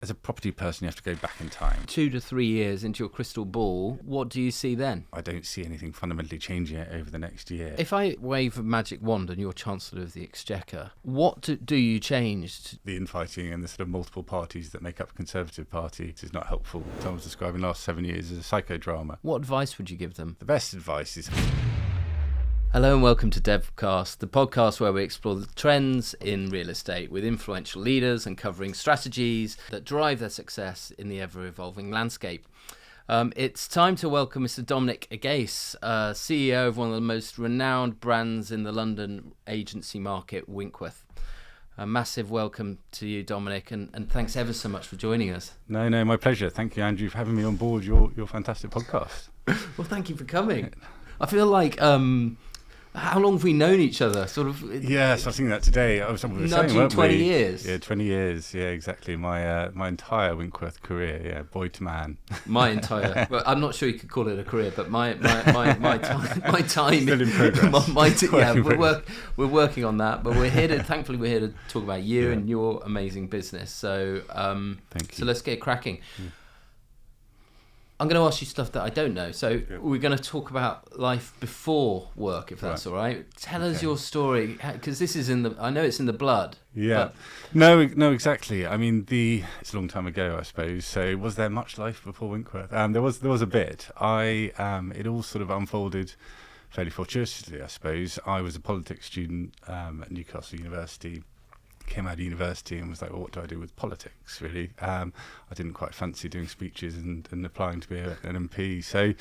As a property person, you have to go back in time. 2 to 3 years into your crystal ball, what do you see then? I don't see anything fundamentally changing over the next year. If I wave a magic wand and you're Chancellor of the Exchequer, what do you change? The infighting and the sort of multiple parties that make up a Conservative Party is not helpful. Someone's describing the last 7 years as a psychodrama. What advice would you give them? The best advice is... Hello and welcome to devcast, the podcast where we explore the trends in real estate with influential leaders and covering strategies that drive their success in the ever-evolving landscape. It's time to welcome Mr. Dominic Agace, CEO of one of the most renowned brands in the London agency market, Winkworth. A massive welcome to you, Dominic, and thanks ever so much for joining us. No, my pleasure. Thank you, Andrew, for having me on board your fantastic podcast. Well, thank you for coming. I feel like... how long have we known each other? Yes, I was thinking that today. I was nudging 20 years. Yeah, 20 years. Yeah, exactly. My entire Winkworth career. Yeah, boy to man. My entire. Well, I'm not sure you could call it a career, but my time. Still in progress. We're working on that, but thankfully we're here to talk about you Yeah. and your amazing business. So, Thank you. So let's get cracking. Yeah. I'm going to ask you stuff that I don't know. So We're going to talk about life before work, if that's all right. Tell us your story, because this is I know it's in the blood. Yeah. No, exactly. I mean, it's a long time ago, I suppose. So was there much life before Winkworth? There was a bit. It all sort of unfolded fairly fortuitously, I suppose. I was a politics student at Newcastle University. Came out of university and was like, well, what do I do with politics, really? I didn't quite fancy doing speeches and applying to be an MP. So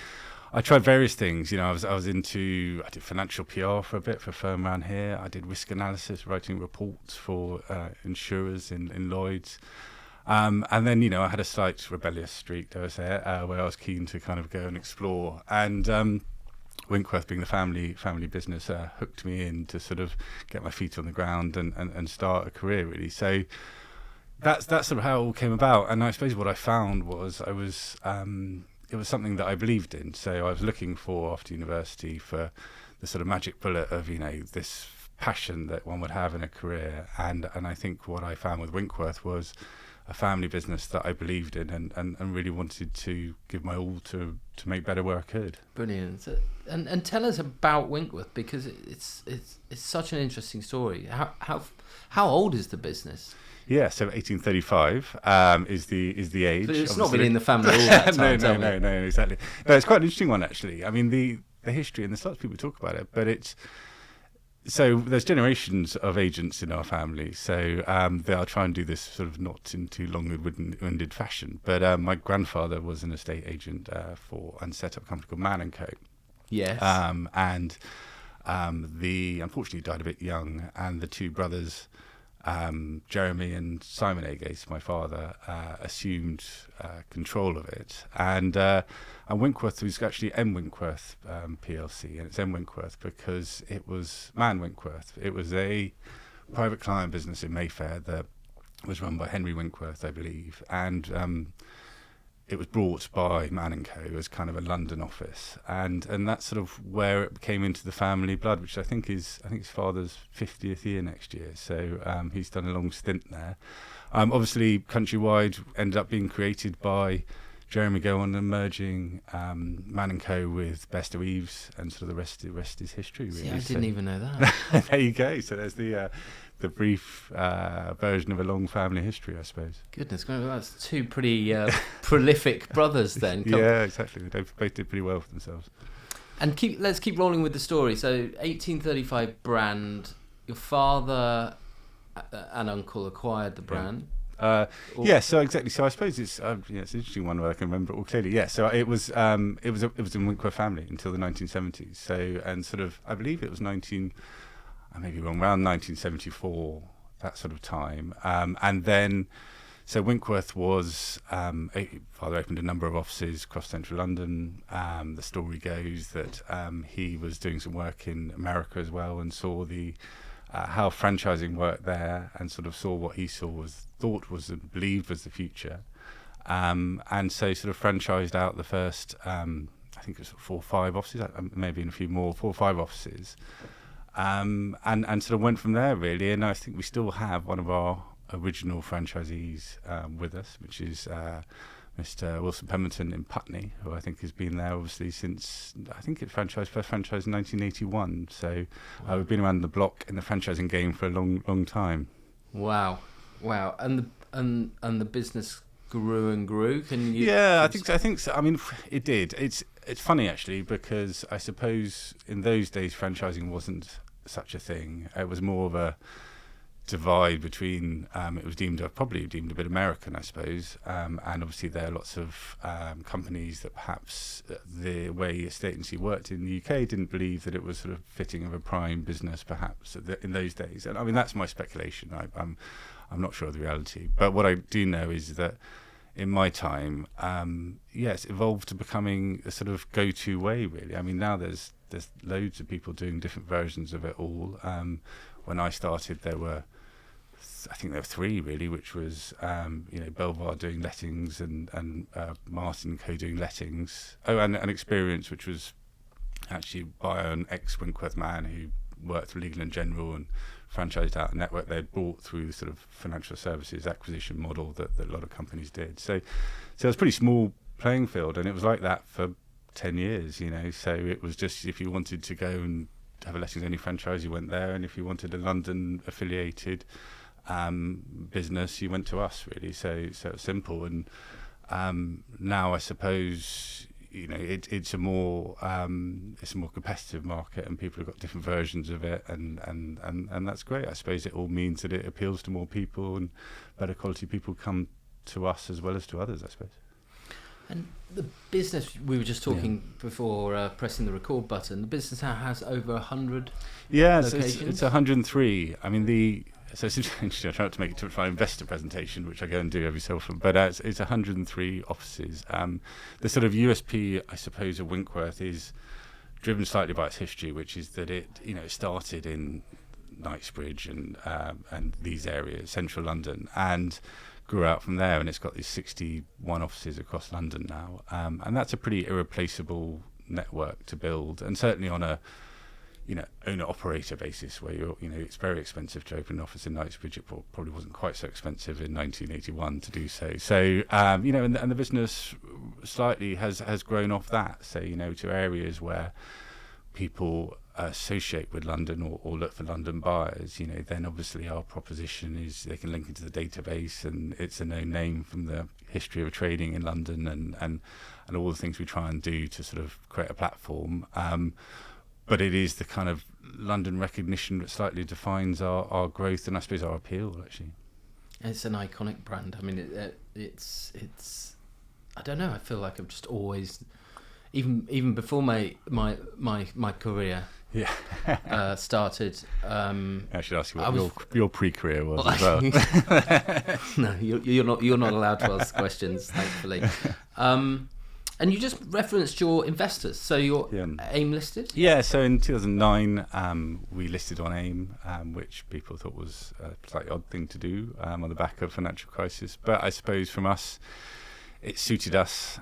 I tried various things. You know, I did financial PR for a bit for a firm around here. I did risk analysis, writing reports for insurers in Lloyd's. And then, you know, I had a slight rebellious streak, dare I say it, where I was keen to kind of go and explore. And Winkworth, being the family business, hooked me in to sort of get my feet on the ground and start a career, really. So that's sort of how it all came about. And I suppose what I found was it was something that I believed in. So I was looking for, after university, for the sort of magic bullet of, you know, this passion that one would have in a career. And I think what I found with Winkworth was a family business that I believed in and really wanted to give my all to make better where I could. Brilliant. And tell us about Winkworth, because it's such an interesting story. How old is the business? Yeah, so 1835 is the age. But it's obviously. Not been in the family all that time. No, exactly. No, it's quite an interesting one, actually. I mean, the history, and there's lots of people talk about it, but so there's generations of agents in our family, so they'll try and do this sort of not in too long-winded fashion. But my grandfather was an estate agent and set up a company called Man & Co. Yes. And unfortunately died a bit young, and the two brothers, Jeremy and Simon Agace, my father, assumed control of it. And Winkworth was actually M. Winkworth PLC, and it's M. Winkworth because it was Man Winkworth. It was a private client business in Mayfair that was run by Henry Winkworth, I believe, and it was brought by Man & Co. as kind of a London office, and that's sort of where it came into the family blood, which I think his father's 50th year next year. So he's done a long stint there. Obviously, Countrywide ended up being created by Jeremy Gowan and merging Man & Co. with Best of Eves, and sort of the rest is history, really. See, I didn't even know that. There you go. So there's the brief version of a long family history, I suppose. Goodness, that's two pretty prolific brothers then. Yeah, exactly. They both did pretty well for themselves. And let's keep rolling with the story. So 1835 brand, your father and uncle acquired the brand. Yeah, so exactly. So I suppose it's an interesting one where I can remember it all clearly. Yeah, so it was in Winkworth family until the 1970s. So, and sort of, I believe it was I may be wrong, around 1974, that sort of time. And then, so Winkworth was, father opened a number of offices across central London. The story goes that he was doing some work in America as well, and saw how franchising worked there, and sort of saw what he believed was the future. And so sort of franchised out the first, I think it was 4 or 5 offices, maybe a few more, 4 or 5 offices. And sort of went from there, really. And I think we still have one of our original franchisees with us, which is Mr. Wilson Pemberton in Putney, who I think has been there obviously since, I think it first franchised in 1981. So we've been around the block in the franchising game for a long time. Wow. And the business grew and grew. Can you? Yeah, I think so. I mean, it did. It's funny actually, because I suppose in those days franchising wasn't such a thing. It was more of a divide between it was probably deemed a bit American, I suppose, and obviously there are lots of companies that perhaps the way estate agency worked in the UK didn't believe that it was sort of fitting of a prime business perhaps in those days. And I mean, that's my speculation. I'm not sure of the reality, but what I do know is that in my time, it's evolved to becoming a sort of go-to way, really. I mean, now there's loads of people doing different versions of it all. When I started, I think there were three really, which was Belvoir doing lettings and Martin Co doing lettings. And Experience, which was actually by an ex-Winkworth man who worked for Legal & General and franchised out a network they'd bought through the sort of financial services acquisition model that a lot of companies did. So it was a pretty small playing field, and it was like that for 10 years, So it was just, if you wanted to go and have a lettings only franchise, you went there, and if you wanted a London affiliated business, you went to us, really. So it's simple. And now I suppose it's a more competitive market, and people have got different versions of it, and that's great. I suppose it all means that it appeals to more people, and better quality people come to us as well as to others, I suppose. And the business, we were just talking before pressing the record button, the business now has over 100 locations? It's 103. I mean, so it's interesting. I try not to make it too much of an investor presentation, which I go and do every so often, but it's 103 offices. The sort of USP, I suppose, of Winkworth is driven slightly by its history, which is that it started in Knightsbridge and these areas, central London, and grew out from there, and it's got these 61 offices across London now, and that's a pretty irreplaceable network to build, and certainly on a owner-operator basis, where it's very expensive to open an office in Knightsbridge. It probably wasn't quite so expensive in 1981 to do so. So, and the business slightly has grown off that. So, to areas where people associate with London or look for London buyers, then obviously our proposition is they can link into the database, and it's a known name from the history of trading in London and all the things we try and do to sort of create a platform. But it is the kind of London recognition that slightly defines our growth and I suppose our appeal, actually. It's an iconic brand. I mean, it's I don't know. I feel like I've just always, even before my career started. I should ask you what your pre-career was as well. No, you're not allowed to ask questions, thankfully. And you just referenced your investors, so you're AIM listed? Yeah, so in 2009 we listed on AIM, which people thought was a slightly odd thing to do on the back of financial crisis. But I suppose from us, it suited us.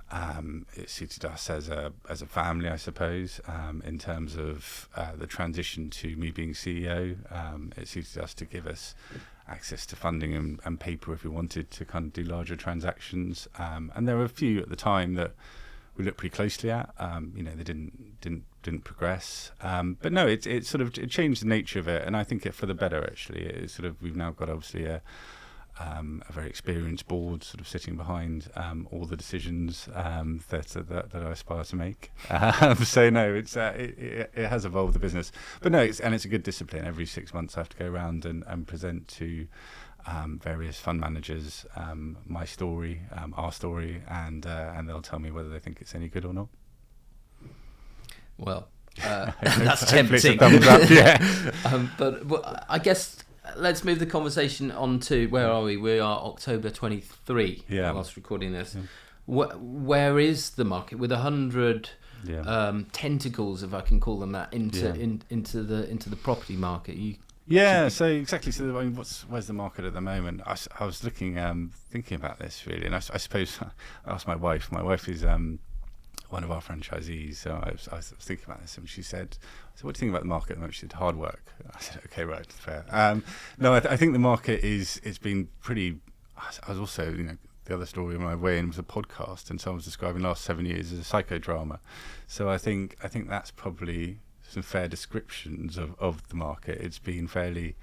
It suited us as a family, I suppose, in terms of the transition to me being CEO. It suited us to give us access to funding and paper if we wanted to kind of do larger transactions. And there were a few at the time that we looked pretty closely at. They didn't progress. But no, it changed the nature of it, and I think it for the better. Actually, it's sort of, we've now got obviously a very experienced board sort of sitting behind all the decisions that I aspire to make. So no, it has evolved the business, but no, it's a good discipline. Every 6 months I have to go around and present to various fund managers my story, our story, and they'll tell me whether they think it's any good or not. Well, that's tempting. But I guess let's move the conversation on to, where are we? We are October 23 whilst recording this. Yeah. Where is the market with 100 tentacles, if I can call them that, into the property market? So exactly. So I mean, where's the market at the moment? I was looking, thinking about this really, and I suppose I asked my wife. My wife is one of our franchisees. So I was thinking about this, and she said, "So what do you think about the market at the moment?" She said, "Hard work." I said, "Okay, right, fair." No, I think the market it's been pretty. I was also, the other story on my way in was a podcast, and someone was describing the last 7 years as a psychodrama. So I think that's probably some fair descriptions of the market. It's been fairly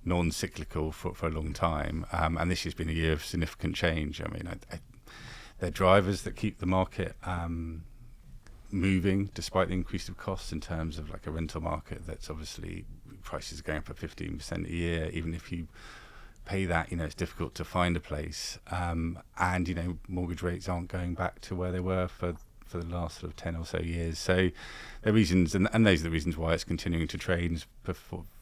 non-cyclical for a long time, and this year's been a year of significant change. I mean, they're drivers that keep the market moving despite the increase of costs, in terms of like a rental market that's obviously prices are going up for 15% a year. Even if you pay that, it's difficult to find a place, and mortgage rates aren't going back to where they were for the last sort of 10 or so years. So there are reasons, and those are the reasons why it's continuing to trade and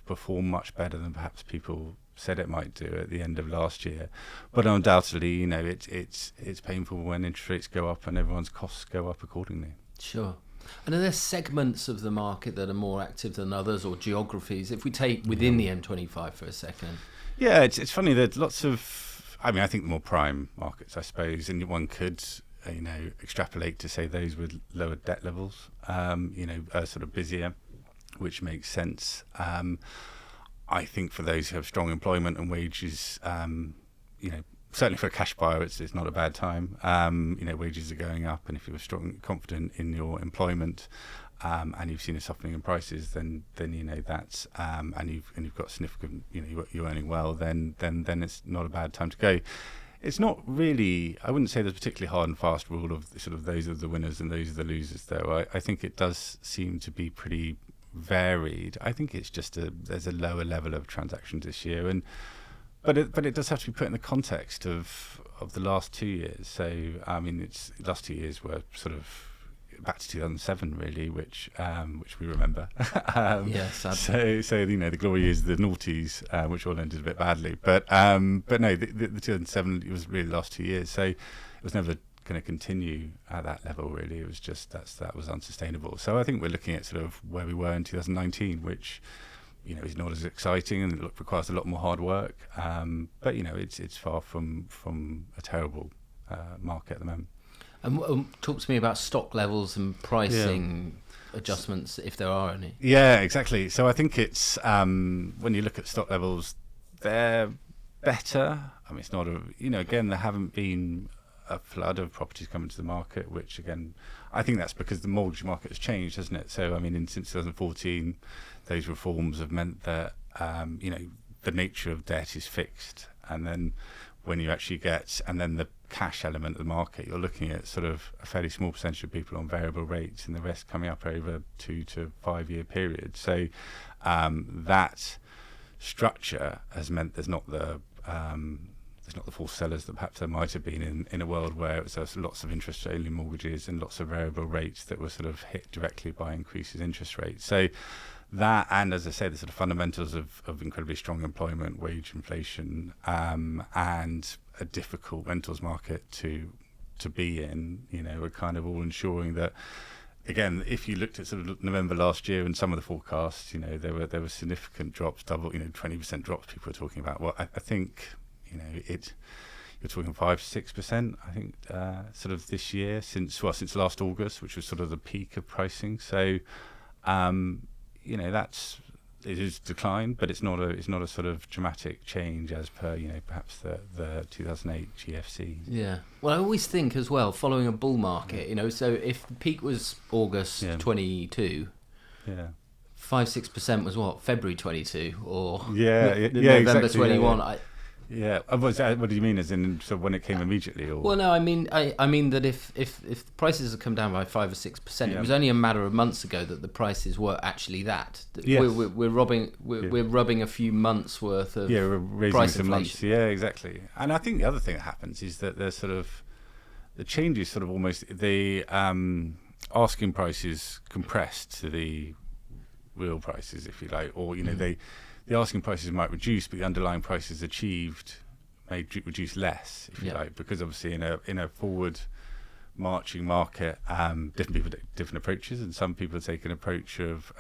perform much better than perhaps people said it might do at the end of last year. But undoubtedly, it's painful when interest rates go up and everyone's costs go up accordingly. Sure. And are there segments of the market that are more active than others, or geographies? If we take within the M25 for a second. Yeah, it's funny. There's lots of, I think the more prime markets, I suppose, and one could, extrapolate to say those with lower debt levels, are sort of busier, which makes sense. I think for those who have strong employment and wages, certainly for a cash buyer, it's not a bad time. Wages are going up, and if you're strong, confident in your employment, and you've seen a softening in prices, then that's and you've got significant, you're earning well, then it's not a bad time to go. It's not really, I wouldn't say there's a particularly hard and fast rule of sort of those are the winners and those are the losers, though. I think it does seem to be pretty varied. I think it's just there's a lower level of transactions this year, but it does have to be put in the context of the last 2 years. So it's last 2 years were sort of back to 2007 really, which we remember. Yes. So the glory years, the noughties, which all ended a bit badly. But no, the 2007 it was really the last 2 years. So it was never going to continue at that level really. It was just that was unsustainable. So I think we're looking at sort of where we were in 2019, which is not as exciting and it requires a lot more hard work. But it's far from a terrible market at the moment. And talk to me about stock levels and pricing adjustments, if there are any. Yeah, exactly. So I think it's when you look at stock levels, they're better. It's not again, there haven't been a flood of properties coming to the market, which again, I think that's because the mortgage market has changed, hasn't it? So since 2014, those reforms have meant that the nature of debt is fixed, and then when you actually get, and then the cash element of the market, you're looking at sort of a fairly small percentage of people on variable rates, and the rest coming up over 2 to 5 year periods. So that structure has meant there's not the false sellers that perhaps there might have been in a world where it was lots of interest-only mortgages and lots of variable rates that were sort of hit directly by increases in interest rates. So that, and as I say, the sort of fundamentals of incredibly strong employment, wage inflation, and a difficult rentals market to be in, are kind of all ensuring that, again, if you looked at sort of November last year and some of the forecasts, there were significant drops, 20% drops people were talking about. Well, I think, you're talking 5-6%, I think, sort of this year since last August, which was sort of the peak of pricing. So, it is declined, but it's not a sort of dramatic change as per perhaps the 2008 GFC. Yeah. Well, I always think as well, following a bull market, so if the peak was August 22, 5-6% was what, February 22 or November exactly, 21. Yeah. Yeah. What do you mean? As in, so when it came immediately, or? Well, no. I mean that if prices have come down by 5 or 6%, it was only a matter of months ago that the prices were actually that. Yes. We're rubbing a few months worth of we're raising price some inflation. months. Yeah, exactly. And I think the other thing that happens is that there's sort of the change is sort of almost the asking prices compressed to the real prices, if you like, or the asking prices might reduce, but the underlying prices achieved may reduce less, if you like, because obviously in a forward marching market, different people take different approaches, and some people take an approach of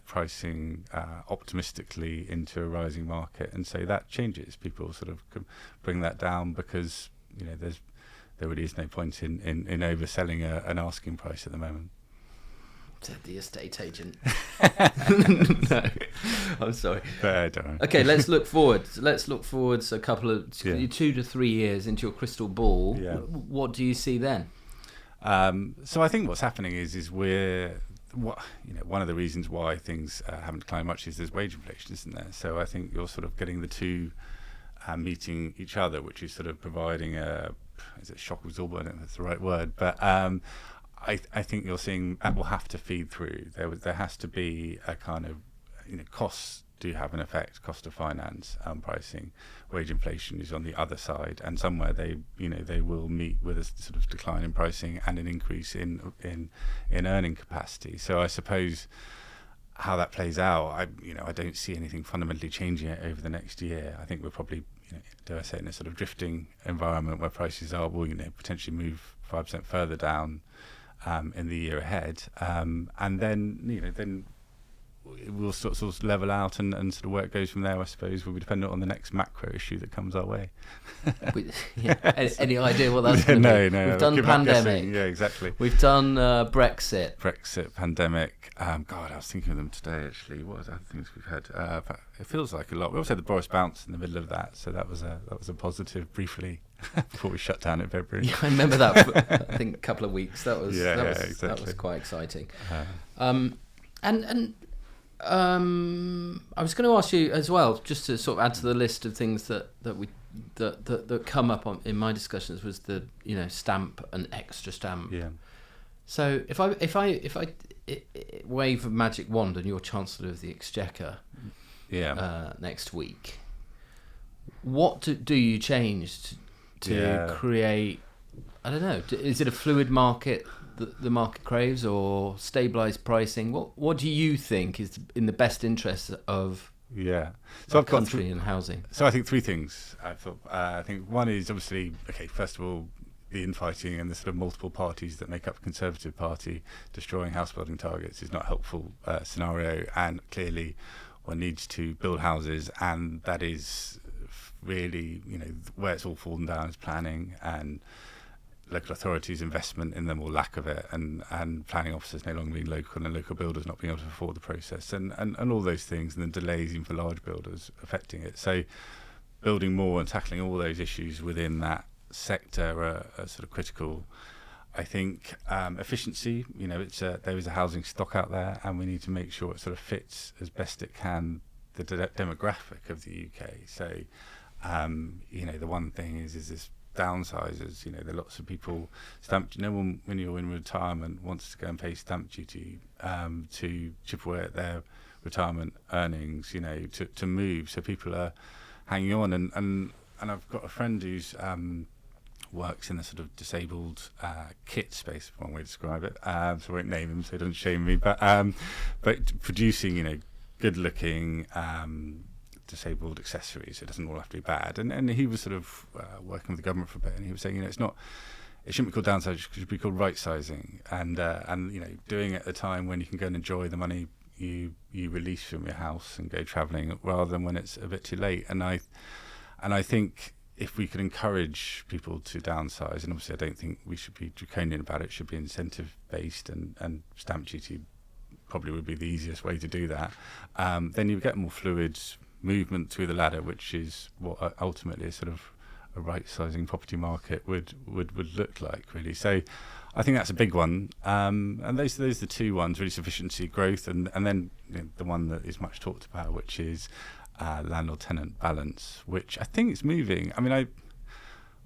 pricing optimistically into a rising market, and so that changes. People sort of bring that down because there's there really is no point in overselling an asking price at the moment. Said the estate agent. No, I'm sorry. But don't worry. Okay, let's look forward. Let's look forward a couple of 2 to 3 years into your crystal ball. Yeah. What do you see then? So I think what's happening is one of the reasons why things haven't declined much is there's wage inflation, isn't there? So I think you're sort of getting the two meeting each other, which is sort of providing is it shock absorber? I don't know if that's the right word, but I think you're seeing that will have to feed through. There has to be a kind of, costs do have an effect, cost of finance, pricing. Wage inflation is on the other side, and somewhere they will meet with a sort of decline in pricing and an increase in earning capacity. So I suppose how that plays out, I don't see anything fundamentally changing it over the next year. I think we're probably, dare I say, in a sort of drifting environment where prices will potentially move 5% further down in the year ahead, and then it will sort of level out and sort of where it goes from there, I suppose, will be dependent on the next macro issue that comes our way. Any idea what that's going to be? No. We've done pandemic. Yeah, exactly. We've done Brexit, pandemic. God, I was thinking of them today, actually. What other things we've had? It feels like a lot. We also had the Boris bounce in the middle of that, so that was a positive briefly before we shut down in February. Yeah, I remember that for, I think, a couple of weeks. That was exactly. That was quite exciting. I was going to ask you as well, just to sort of add to the list of things that come up in my discussions, was the stamp and extra stamp. Yeah. So if I wave a magic wand and you're Chancellor of the Exchequer, next week, what do you change to create? I don't know. Is it a fluid market that the market craves, or stabilised pricing? What do you think is in the best interest of our country and housing? So I think three things. I think one is obviously, first of all, the infighting and the sort of multiple parties that make up the Conservative Party destroying house building targets is not a helpful scenario, and clearly one needs to build houses, and that is really where it's all fallen down is planning and local authorities' investment in them or lack of it, and planning officers no longer being local and local builders not being able to afford the process, and all those things, and then delays even for large builders affecting it. So building more and tackling all those issues within that sector are sort of critical. I think efficiency, there is a housing stock out there, and we need to make sure it sort of fits as best it can the demographic of the UK. So the one thing is this downsizers, there are lots of people no one when you're in retirement wants to go and pay stamp duty to chip away at their retirement earnings, to move. So people are hanging on, and I've got a friend who's works in the sort of disabled kit space, one way to describe it, so I won't name him so he doesn't shame me, but producing good looking disabled accessories. It doesn't all have to be bad, and he was sort of working with the government for a bit, and he was saying it shouldn't be called downsizing, it should be called right sizing, and doing it at a time when you can go and enjoy the money you release from your house and go travelling, rather than when it's a bit too late. And I think if we could encourage people to downsize, and obviously I don't think we should be draconian about it, it should be incentive based, and stamp duty probably would be the easiest way to do that, then you get more fluid movement through the ladder, which is what ultimately a sort of a right-sizing property market would look like, really. So I think that's a big one, and those are the two ones, really: sufficiency, growth, and then the one that is much talked about, which is landlord-tenant balance, which I think is moving. I mean, I'm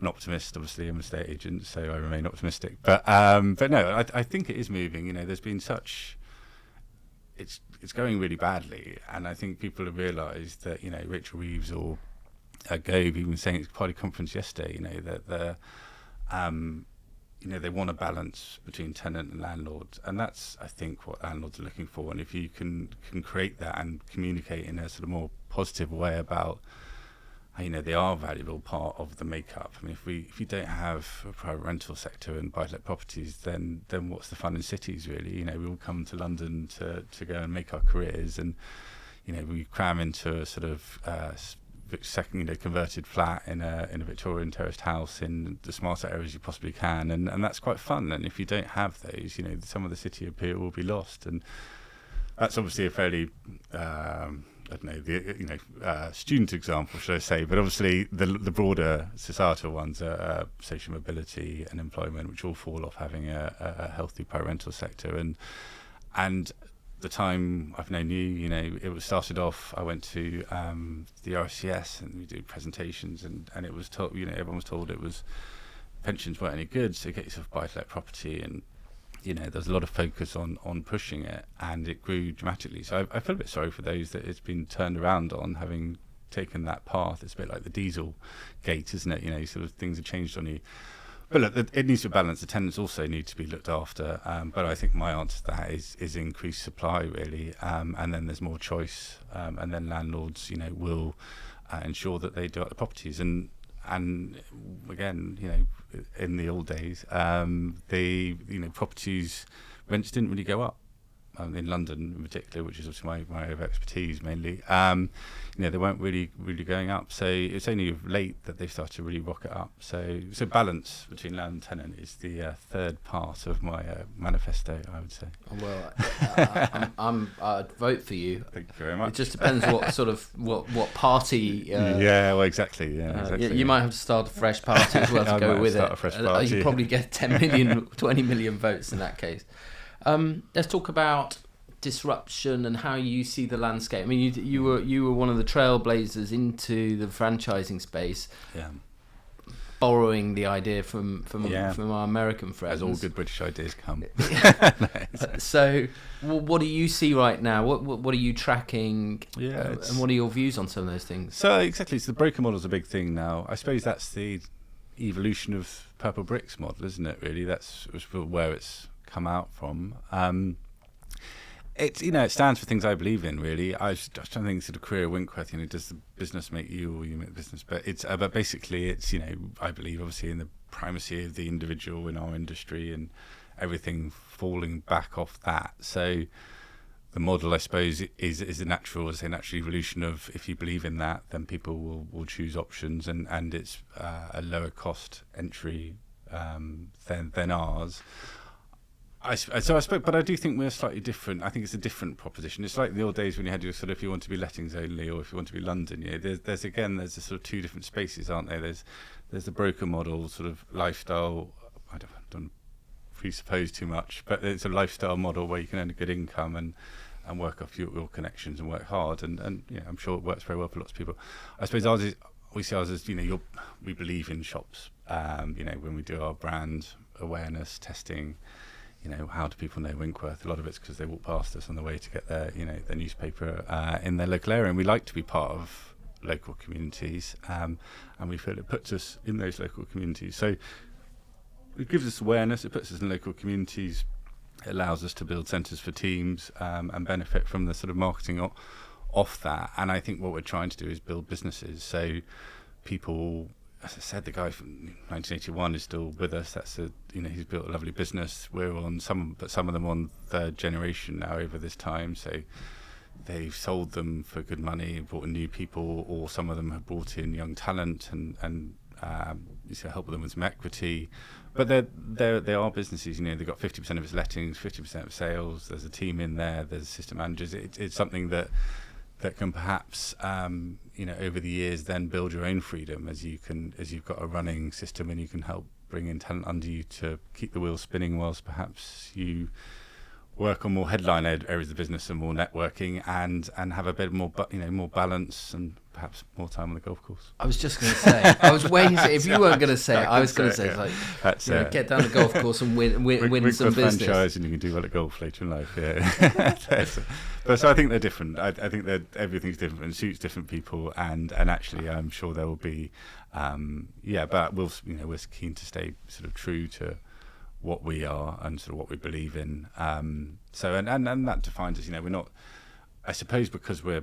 an optimist, obviously. I'm an estate agent, so I remain optimistic. But no, I think it is moving. There's been such... It's going really badly, and I think people have realised that Rachel Reeves or Gove even saying at the party conference yesterday, that they want a balance between tenant and landlord, and that's I think what landlords are looking for. And if you can create that and communicate in a sort of more positive way about they are a valuable part of the makeup. I mean, if you don't have a private rental sector and buy-to-let properties, then what's the fun in cities, really? We all come to London to go and make our careers, and we cram into a sort of second, converted flat in a Victorian terraced house in the smartest areas you possibly can, and that's quite fun. And if you don't have those, some of the city appeal will be lost, and that's obviously a fairly student example, should I say? But obviously, the broader societal ones are social mobility and employment, which all fall off having a healthy private rental sector. And the time I've known you, it was started off. I went to the RCS and we did presentations, and it was told, everyone was told it was pensions weren't any good, so get yourself buy-to-let property, and there's a lot of focus on pushing it, and it grew dramatically. So I feel a bit sorry for those that it's been turned around on, having taken that path. It's a bit like the diesel gate, isn't it? Sort of things have changed on you. But look, it needs to balance. The tenants also need to be looked after. But I think my answer to that is increased supply, really, and then there's more choice, and then landlords, will ensure that they do up the properties. And again, in the old days, properties rents didn't really go up. In London in particular, which is obviously my area of expertise mainly, they weren't really going up. So it's only of late that they've started to really rocket up. So balance between land and tenant is the third part of my manifesto, I would say. Well, I'd vote for you. Thank you very much. It just depends what party. Well, exactly. You might have to start a fresh party as well to go with it. A fresh party. You probably get 10 million, 20 million votes in that case. Let's talk about disruption and how you see the landscape. I mean, you were one of the trailblazers into the franchising space, borrowing the idea from our American friends. As all good British ideas come. So, what do you see right now? What are you tracking? And what are your views on some of those things? So exactly, so the broker model is a big thing now. I suppose that's the evolution of Purple Bricks model, isn't it? Really, that's where it's come out from. It stands for things I believe in, really. I was trying to think sort of career Winkworth, does the business make you or you make the business? But but basically it's, I believe obviously in the primacy of the individual in our industry and everything falling back off that. So the model, I suppose, is a natural evolution of, if you believe in that, then people will choose options, and it's a lower cost entry than ours. But I do think we're slightly different. I think it's a different proposition. It's like the old days when you had your sort of, if you want to be lettings only or if you want to be London. There's a sort of two different spaces, aren't there? There's the broker model, sort of lifestyle. I don't presuppose too much, but it's a lifestyle model where you can earn a good income and work off your connections and work hard. And I'm sure it works very well for lots of people. I suppose we see ours as, we believe in shops. When we do our brand awareness testing. How do people know Winkworth? A lot of it's because they walk past us on the way to get their newspaper in their local area, and we like to be part of local communities, and we feel it puts us in those local communities. So it gives us awareness, it puts us in local communities, it allows us to build centres for teams and benefit from the sort of marketing off that. And I think what we're trying to do is build businesses. So people, as I said, the guy from 1981 is still with us. That's he's built a lovely business. We're on some of them on third generation now over this time. So they've sold them for good money, brought in new people, or some of them have brought in young talent and help them with some equity. But they are businesses. They've got 50% of its lettings, 50% of sales. There's a team in there. There's assistant managers. It's something that can perhaps over the years then build your own freedom as you've got a running system, and you can help bring in talent under you to keep the wheels spinning whilst perhaps you work on more headline areas of the business and more networking and have a bit more more balance and perhaps more time on the golf course. I was just going to say, I was waiting. If you weren't going to say it, I was going to say, get down the golf course and win some business. Franchise, and you can do well at golf later in life. Yeah. But so I think they're different. I think that everything's different and suits different people. And actually, I'm sure there will be, But we're keen to stay sort of true to what we are and sort of what we believe in. So that defines us. We're not, I suppose, because we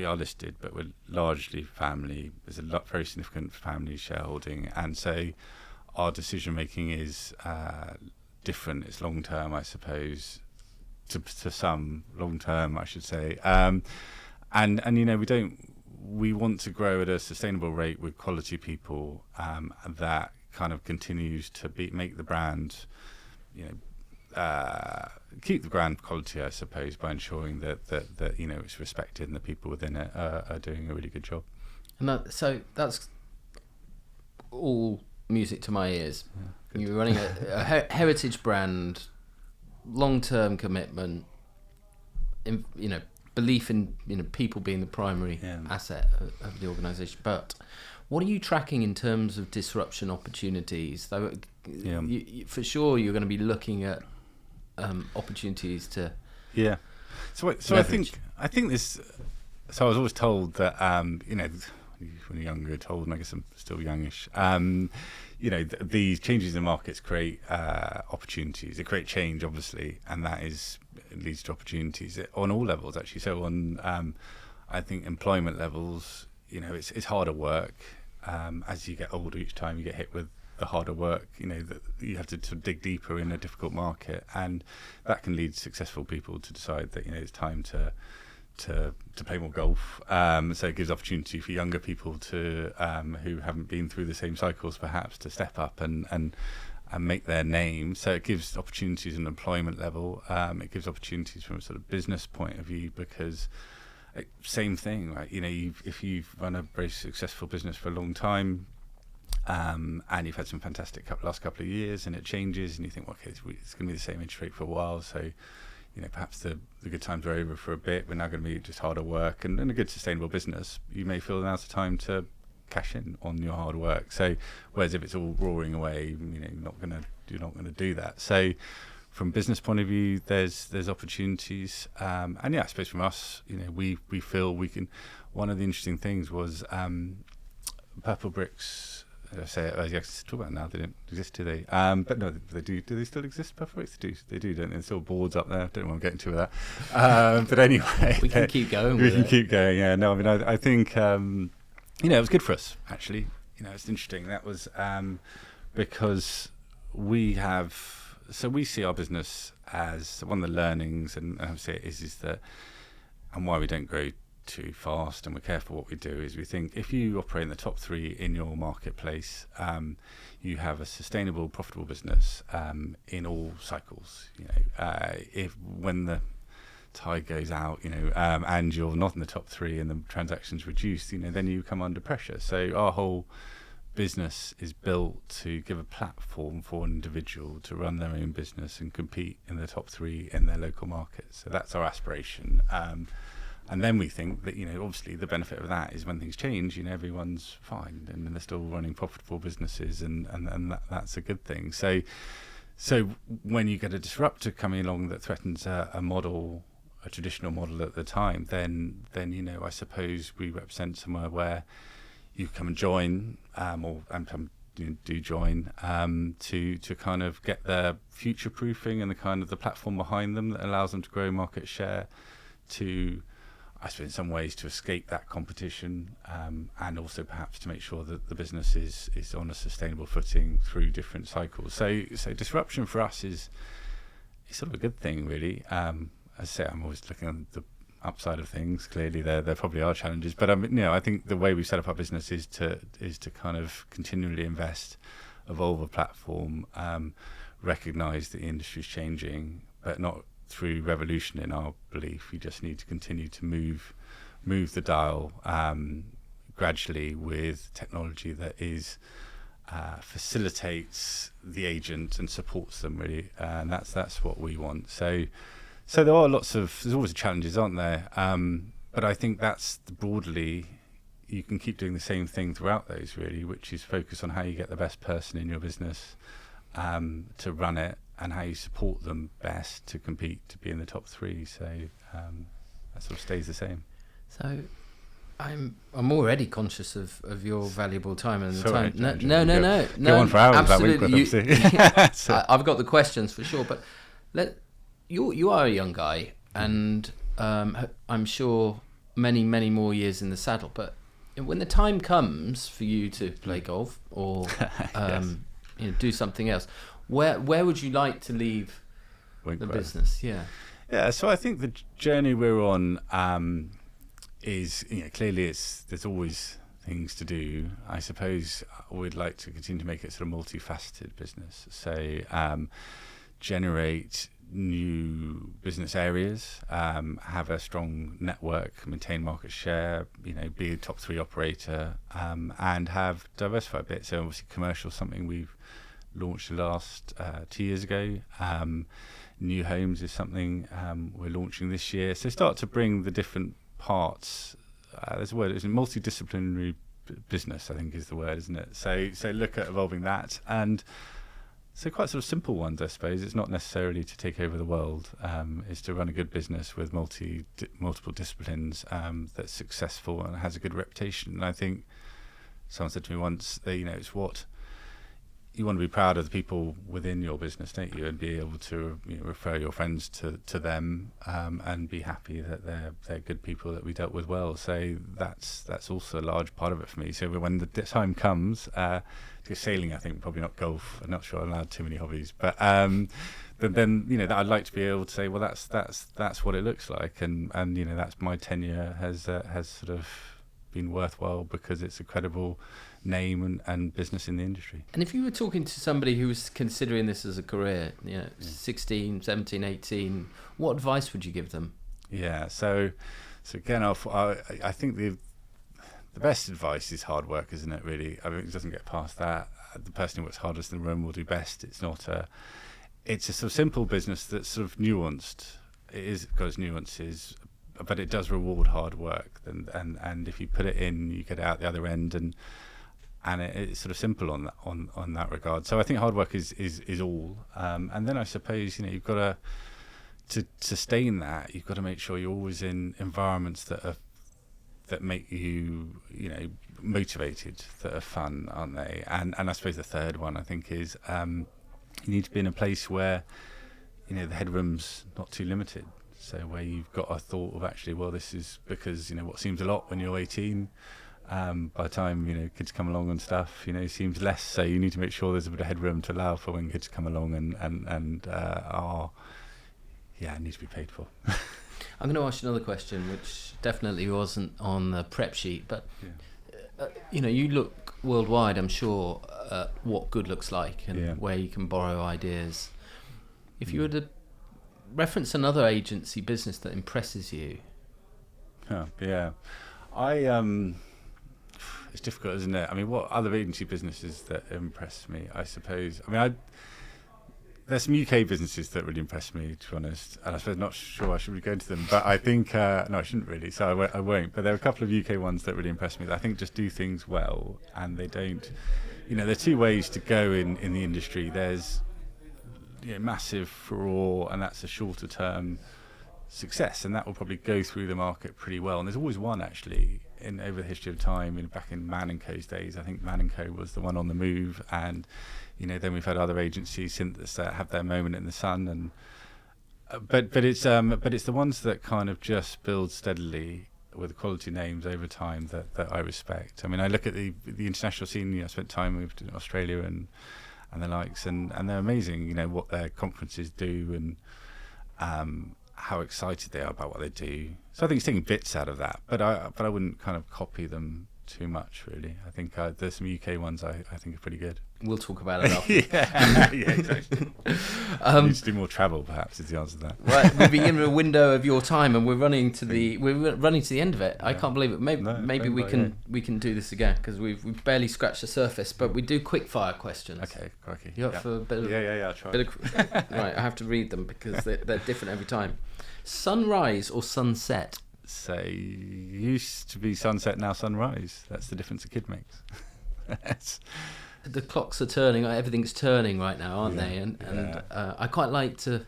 are listed, but we're largely family. There's a very significant family shareholding, and so our decision making is different. It's long term, I suppose, to some long term, I should say. And we don't we want to grow at a sustainable rate with quality people that kind of continues to make the brand, keep the brand quality, I suppose, by ensuring that it's respected and the people within it are doing a really good job. And so that's all music to my ears. Yeah, you're running a heritage brand, long-term commitment, belief in people being the primary asset of the organisation. But what are you tracking in terms of disruption opportunities? Though, for sure, you're going to be looking at opportunities to. Yeah. So I think this. So I was always told that when you're younger, you're told, and I guess I'm still youngish. These changes in markets create opportunities. They create change, obviously, and that leads to opportunities on all levels, actually. So on, I think, employment levels, it's harder work. As you get older, each time you get hit with the harder work, that you have to dig deeper in a difficult market, and that can lead successful people to decide that it's time to play more golf. So it gives opportunity for younger people to who haven't been through the same cycles, perhaps, to step up and make their name. So it gives opportunities at an employment level. It gives opportunities from a sort of business point of view, because same thing, right? If you've run a very successful business for a long time, and you've had some fantastic last couple of years, and it changes, and you think, okay, it's going to be the same interest rate for a while, so perhaps the good times are over for a bit. We're now going to be just harder work, and in a good sustainable business, you may feel now's the time to cash in on your hard work. So, whereas if it's all roaring away, you're not going to do that. So, from a business point of view, there's opportunities, and I suppose from us, we feel we can. One of the interesting things was Purple Bricks. I say it, I guess talk about it now. They don't exist, do they? But no, they do. Do they still exist? Purple Bricks? They do, don't they? There's still boards up there. Don't know what I'm getting to with that. But anyway, we can keep going. Keep going. Yeah. No, I mean, I think it was good for us, actually. It's interesting. That was because we see our business as one of the learnings, and I would say is that, and why we don't grow too fast and we're careful what we do is we think if you operate in the top 3 in your marketplace, you have a sustainable, profitable business in all cycles. If when the tide goes out, and you're not in the top 3 and the transactions reduce, then you come under pressure. So our whole business is built to give a platform for an individual to run their own business and compete in the top 3 in their local market. So that's our aspiration. And then we think that, obviously the benefit of that is when things change, everyone's fine and they're still running profitable businesses, and that's a good thing. So when you get a disruptor coming along that threatens a traditional model at the time, then I suppose we represent somewhere where you come and join, do join to kind of get their future proofing and the kind of the platform behind them that allows them to grow market share, to I suppose in some ways to escape that competition, and also perhaps to make sure that the business is on a sustainable footing through different cycles. So disruption for us is sort of a good thing, really. As I say, I'm always looking at the upside of things. Clearly, there probably are challenges, but I think the way we set up our business is to kind of continually invest, evolve a platform, recognise that the industry's changing, but not through revolution in our belief. We just need to continue to move the dial gradually with technology that facilitates the agent and supports them, really, and that's what we want. So there are there's always challenges, aren't there? But I think that's broadly, you can keep doing the same thing throughout those, really, which is focus on how you get the best person in your business to run it, and how you support them best to compete to be in the top 3. So that sort of stays the same. So I'm already conscious of your valuable time and the Sorry, time. No. Go on for hours. Absolutely. I've got the questions for sure, but you are a young guy, and I'm sure many more years in the saddle. But when the time comes for you to play golf or yes. Do something else, where would you like to leave Winkworth. the business? Yeah. So I think the journey we're on is, clearly there's always things to do. I suppose we'd like to continue to make it sort of multifaceted business. So generate new business areas, have a strong network, maintain market share, be a top 3 operator, and have diversified a bit. So obviously commercial, something we've launched the last 2 years ago. New homes is something we're launching this year. So start to bring the different parts. There's a word, it's a multidisciplinary business, I think is the word, isn't it? So look at evolving that. And so quite sort of simple ones, I suppose. It's not necessarily to take over the world. It's to run a good business with multiple disciplines that's successful and has a good reputation. And I think someone said to me once that, it's what you want to be proud of the people within your business, don't you? And be able to refer your friends to them and be happy that they're good people that we dealt with well. So that's also a large part of it for me. So when the time comes, sailing, I think, probably not golf. I'm not sure I'm allowed too many hobbies, but then that I'd like to be able to say, well, that's what it looks like, and that's my tenure has sort of been worthwhile because it's a credible name and business in the industry. And if you were talking to somebody who was considering this as a career, 16, 17, 18, what advice would you give them? Yeah, so again, I think the best advice is hard work, isn't it, really? I mean, it doesn't get past that. The person who works hardest in the room will do best. It's a sort of simple business that's sort of nuanced. It is got its nuances, but it does reward hard work. And if you put it in, you get out the other end, and it's sort of simple on that regard. So I think hard work is all. And then I suppose you've got to sustain that. You've got to make sure you're always in environments that make you motivated, that are fun, aren't they? And I suppose the third one I think is you need to be in a place where the headroom's not too limited. So where you've got a thought of actually, well, this is because what seems a lot when you're 18. By the time kids come along and stuff, seems less. So you need to make sure there's a bit of headroom to allow for when kids come along and need to be paid for. I'm going to ask you another question, which definitely wasn't on the prep sheet, but you look worldwide, I'm sure, at what good looks like and where you can borrow ideas. If you were to reference another agency business that impresses you. It's difficult, isn't it? I mean, what other agency businesses that impress me, I suppose? I mean, there's some UK businesses that really impress me, to be honest, and I suppose not sure I should really go into them, but I think, no, I shouldn't really, so I won't, but there are a couple of UK ones that really impress me that I think just do things well, and they don't, there are two ways to go in the industry. There's massive furore, and that's a shorter term success, and that will probably go through the market pretty well, and there's always one actually over the history of time. Back in Man & Co.'s days, I think Man & Co. was the one on the move, and then we've had other agencies that have their moment in the sun, and but it's the ones that kind of just build steadily with quality names over time that I respect. I mean, I look at the international scene. I spent time with Australia and the likes, and they're amazing. What their conferences do, and how excited they are about what they do. So I think it's taking bits out of that, but I wouldn't kind of copy them too much, really. I think there's some UK ones I think are pretty good. We'll talk about it after. yeah, exactly. Need to do more travel, perhaps, is the answer to that. Right, we've been given a window of your time, and we're running to the end of it. Yeah. I can't believe it. Maybe we can do this again, because we've barely scratched the surface. But we do quickfire questions. Okay, crikey. You up for a bit of? Yeah. I'll try. Right, I have to read them because they're different every time. Sunrise or sunset? So used to be sunset, now sunrise. That's the difference a kid makes. The clocks are turning. Everything's turning right now, aren't they? And I quite like to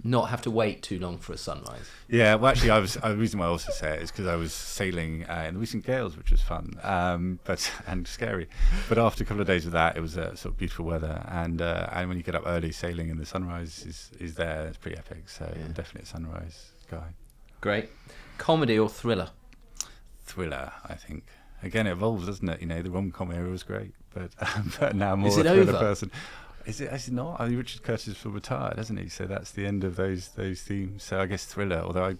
not have to wait too long for a sunrise. Yeah, well, actually, the reason why I also say it is because I was sailing in the recent gales, which was fun, and scary. But after a couple of days of that, it was sort of beautiful weather, and when you get up early sailing and the sunrise is there, it's pretty epic. So I'm definitely a sunrise guy. Great. Comedy or thriller? Thriller, I think. Again, it evolves, doesn't it? The rom-com era was great, but now I'm more is a it thriller over? person. Is it actually not? I mean, Richard Curtis is retired, hasn't he? So that's the end of those themes. So I guess thriller, although I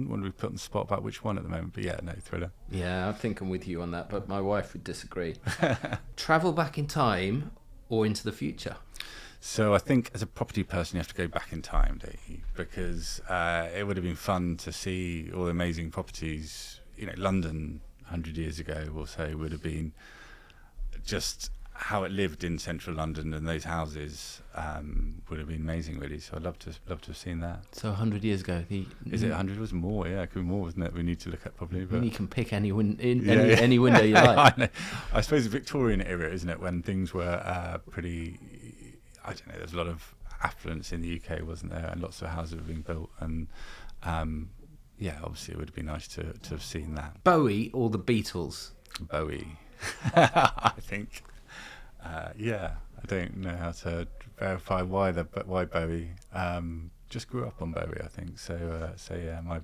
wouldn't want to be put on the spot about which one at the moment, but yeah, no, thriller. Yeah, I think I'm with you on that, but my wife would disagree. Travel back in time or into the future? So I think as a property person, you have to go back in time, don't you? Because it would have been fun to see all the amazing properties. London 100 years ago or so would have been just how it lived in central London, and those houses would have been amazing, really. So I'd love to have seen that. So 100 years ago, is it 100? Was more? Yeah, it could be more, wasn't it? We need to look at probably. But you can pick any window you like. I suppose the Victorian era, isn't it, when things were pretty. I don't know. There's a lot of affluence in the UK, wasn't there? And lots of houses were being built, and obviously it would have been nice to have seen that. Bowie or the Beatles? Bowie, I think. I don't know how to verify why Bowie. Just grew up on Bowie, I think. So yeah, my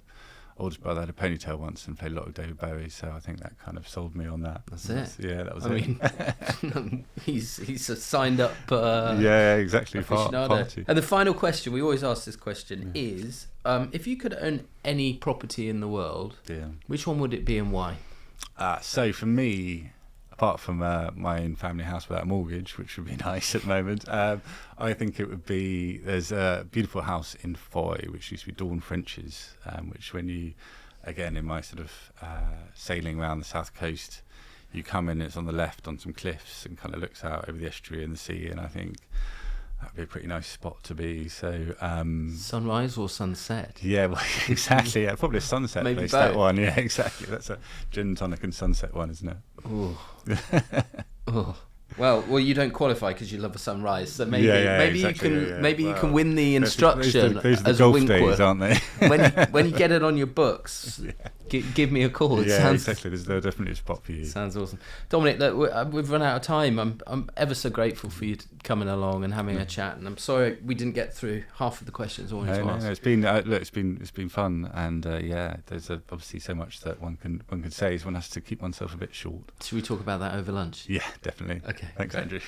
oldest brother had a ponytail once and played a lot of David Bowie, so I think that kind of sold me on that. That's it. Yeah, that was I mean, he's a signed up. Exactly. Party. And the final question, we always ask this question, is if you could own any property in the world, which one would it be and why? So for me, apart from my own family house without a mortgage, which would be nice at the moment, I think it would be, there's a beautiful house in Foy, which used to be Dawn French's, which when you, again, in my sort of sailing around the south coast, you come in, it's on the left on some cliffs and kind of looks out over the estuary and the sea, and I think that would be a pretty nice spot to be. So sunrise or sunset? Yeah, well, exactly. Yeah, probably a sunset Maybe place. both. That one, yeah, exactly. That's a gin and tonic and sunset one, isn't it? Oh. Oh. Well, you don't qualify because you love a sunrise. So maybe exactly, you can win the instruction those are the as golf a Winkworth, days, aren't they? when you get it on your books, give me a call. Exactly. There's definitely a spot for you. Sounds awesome, Dominic. Look, we've run out of time. I'm ever so grateful for you coming along and having a chat. And I'm sorry we didn't get through half of the questions I wanted to ask. No, it's been fun, and there's obviously so much that one can say. So one has to keep oneself a bit short. Should we talk about that over lunch? Yeah, definitely. Okay. Thanks, Andrew.